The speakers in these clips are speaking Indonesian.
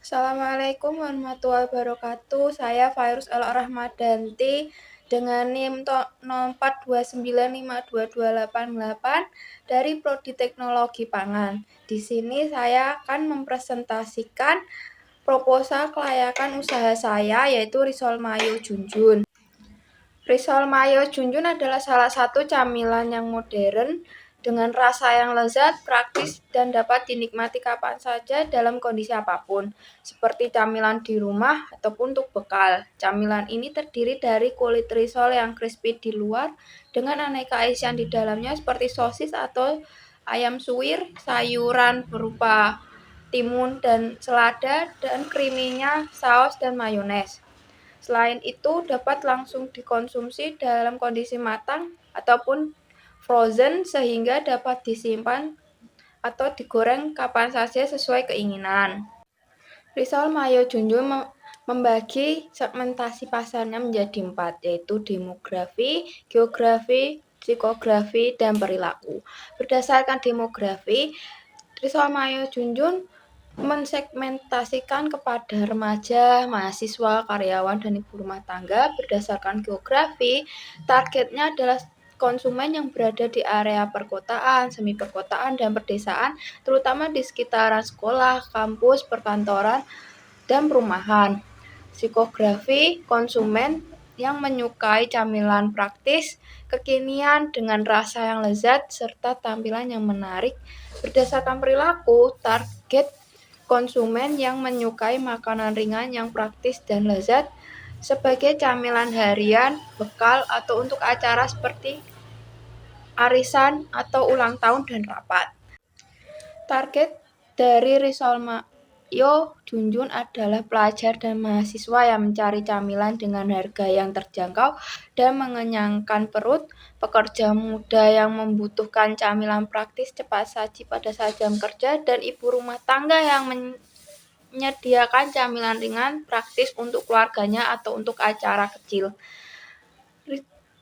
Assalamualaikum warahmatullahi wabarakatuh. Saya Fairuz Al-Rahmadanti dengan NIM 0429522288 dari Prodi Teknologi Pangan. Di sini saya akan mempresentasikan proposal kelayakan usaha saya, yaitu Risol Mayo Junjun. Risol Mayo Junjun adalah salah satu camilan yang modern dengan rasa yang lezat, praktis, dan dapat dinikmati kapan saja dalam kondisi apapun, seperti camilan di rumah ataupun untuk bekal. Camilan ini terdiri dari kulit risol yang crispy di luar dengan aneka isian di dalamnya seperti sosis atau ayam suwir, sayuran berupa timun dan selada, dan creamy-nya saus dan mayones. Selain itu, dapat langsung dikonsumsi dalam kondisi matang ataupun frozen sehingga dapat disimpan atau digoreng kapan saja sesuai keinginan. Risol Mayo Junjun membagi segmentasi pasarnya menjadi 4, yaitu demografi, geografi, psikografi, dan perilaku. Berdasarkan demografi, Risol Mayo Junjun mensegmentasikan kepada remaja, mahasiswa, karyawan, dan ibu rumah tangga. Berdasarkan geografi, targetnya adalah konsumen yang berada di area perkotaan, semi perkotaan, dan perdesaan, terutama di sekitaran sekolah, kampus, perkantoran, dan perumahan. Psikografi, konsumen yang menyukai camilan praktis, kekinian dengan rasa yang lezat, serta tampilan yang menarik. Berdasarkan perilaku, target konsumen yang menyukai makanan ringan yang praktis dan lezat sebagai camilan harian, bekal, atau untuk acara seperti arisan atau ulang tahun dan rapat. Target dari Risol Mayo Junjun adalah pelajar dan mahasiswa yang mencari camilan dengan harga yang terjangkau dan mengenyangkan perut, pekerja muda yang membutuhkan camilan praktis cepat saji pada saat jam kerja, dan ibu rumah tangga yang menyediakan camilan ringan praktis untuk keluarganya atau untuk acara kecil.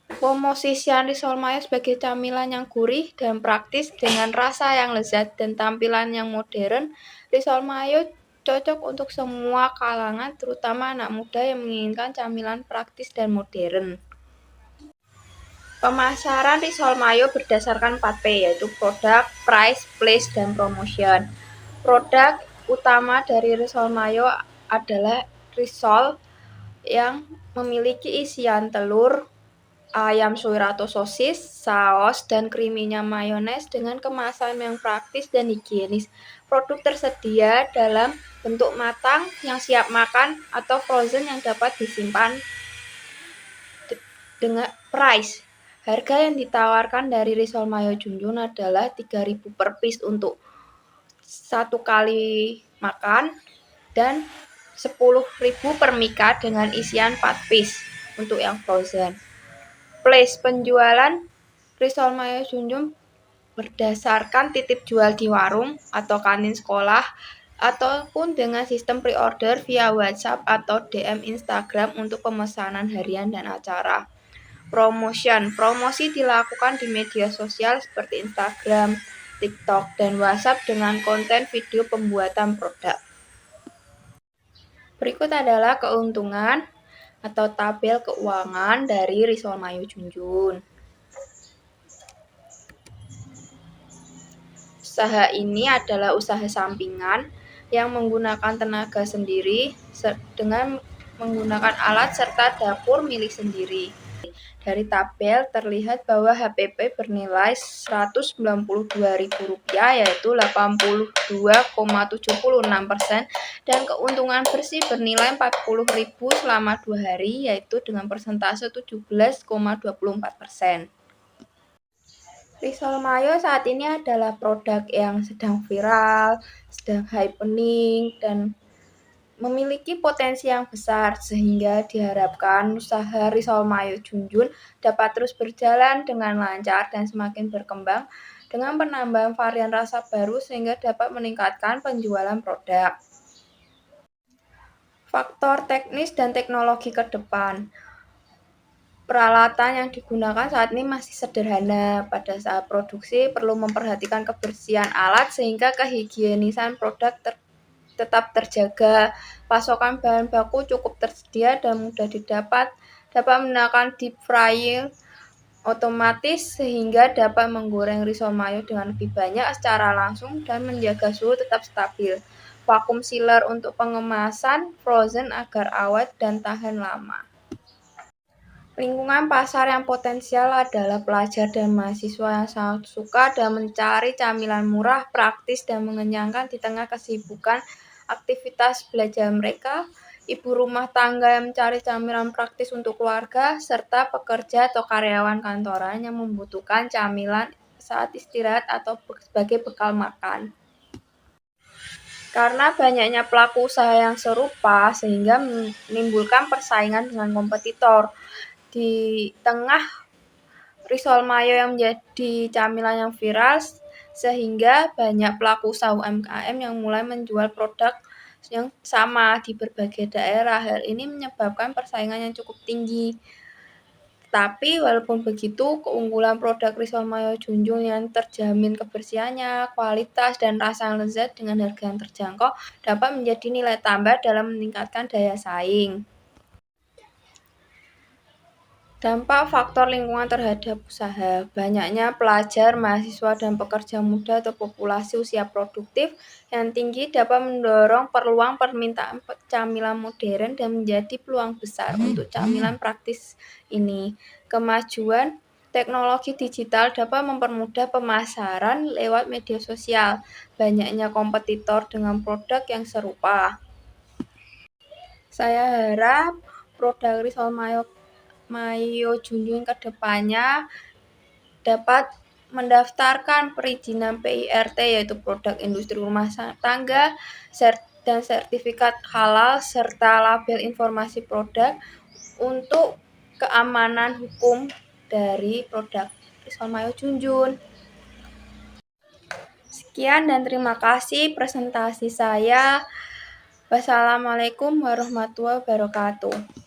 Pemosisian Risol Mayo sebagai camilan yang gurih dan praktis dengan rasa yang lezat dan tampilan yang modern, Risol Mayo cocok untuk semua kalangan, terutama anak muda yang menginginkan camilan praktis dan modern. Pemasaran Risol Mayo berdasarkan 4P, yaitu produk, price, place, dan promotion. Produk utama dari Risol Mayo adalah risol yang memiliki isian telur, ayam suwir atau sosis, saus, dan creamy-nya mayones dengan kemasan yang praktis dan higienis. Produk tersedia dalam bentuk matang yang siap makan atau frozen yang dapat disimpan. Dengan price, harga yang ditawarkan dari Risol Mayo Junjun adalah 3.000 per piece untuk 1 kali makan dan 10.000 per mika dengan isian 4 piece untuk yang frozen. Place penjualan Risol Mayo Junjun berdasarkan titip jual di warung atau kantin sekolah ataupun dengan sistem pre-order via WhatsApp atau DM Instagram untuk pemesanan harian dan acara. Promosi dilakukan di media sosial seperti Instagram, TikTok, dan WhatsApp dengan konten video pembuatan produk. Berikut adalah keuntungan atau tabel keuangan dari Risol Mayo Junjun. Usaha ini adalah usaha sampingan yang menggunakan tenaga sendiri dengan menggunakan alat serta dapur milik sendiri. Dari tabel terlihat bahwa HPP bernilai Rp192.000, yaitu 82,76%, dan keuntungan bersih bernilai Rp40.000 selama 2 hari, yaitu dengan persentase 17,24%. Risol Mayo saat ini adalah produk yang sedang viral, sedang happening, dan memiliki potensi yang besar, sehingga diharapkan usaha Risol Mayo Junjun dapat terus berjalan dengan lancar dan semakin berkembang dengan penambahan varian rasa baru sehingga dapat meningkatkan penjualan produk. Faktor teknis dan teknologi ke depan. Peralatan yang digunakan saat ini masih sederhana. Pada saat produksi perlu memperhatikan kebersihan alat sehingga kehigienisan produk tetap terjaga. Pasokan bahan baku cukup tersedia dan mudah didapat. Dapat menggunakan deep fryer otomatis sehingga dapat menggoreng risol mayo dengan lebih banyak secara langsung dan menjaga suhu tetap stabil. Vacuum sealer untuk pengemasan frozen agar awet dan tahan lama. Lingkungan pasar yang potensial adalah pelajar dan mahasiswa yang sangat suka dan mencari camilan murah, praktis, dan mengenyangkan di tengah kesibukan aktivitas belajar mereka, ibu rumah tangga yang mencari camilan praktis untuk keluarga, serta pekerja atau karyawan kantoran yang membutuhkan camilan saat istirahat atau sebagai bekal makan. Karena banyaknya pelaku usaha yang serupa, sehingga menimbulkan persaingan dengan kompetitor. Di tengah risol mayo yang menjadi camilan yang viral, sehingga banyak pelaku usaha UMKM yang mulai menjual produk yang sama di berbagai daerah. Hal ini menyebabkan persaingan yang cukup tinggi. Tapi walaupun begitu, keunggulan produk risol mayo Junjung yang terjamin kebersihannya, kualitas, dan rasa yang lezat dengan harga yang terjangkau dapat menjadi nilai tambah dalam meningkatkan daya saing. Dampak faktor lingkungan terhadap usaha. Banyaknya pelajar, mahasiswa, dan pekerja muda atau populasi usia produktif yang tinggi dapat mendorong permintaan camilan modern dan menjadi peluang besar untuk camilan praktis ini. Kemajuan teknologi digital dapat mempermudah pemasaran lewat media sosial. Banyaknya kompetitor dengan produk yang serupa. Saya harap produk risol mayo Junjung ke depannya dapat mendaftarkan perizinan PIRT, yaitu produk industri rumah tangga, dan sertifikat halal serta label informasi produk untuk keamanan hukum dari produk risol mayo Junjung. Sekian dan terima kasih presentasi saya. Wassalamualaikum warahmatullahi wabarakatuh.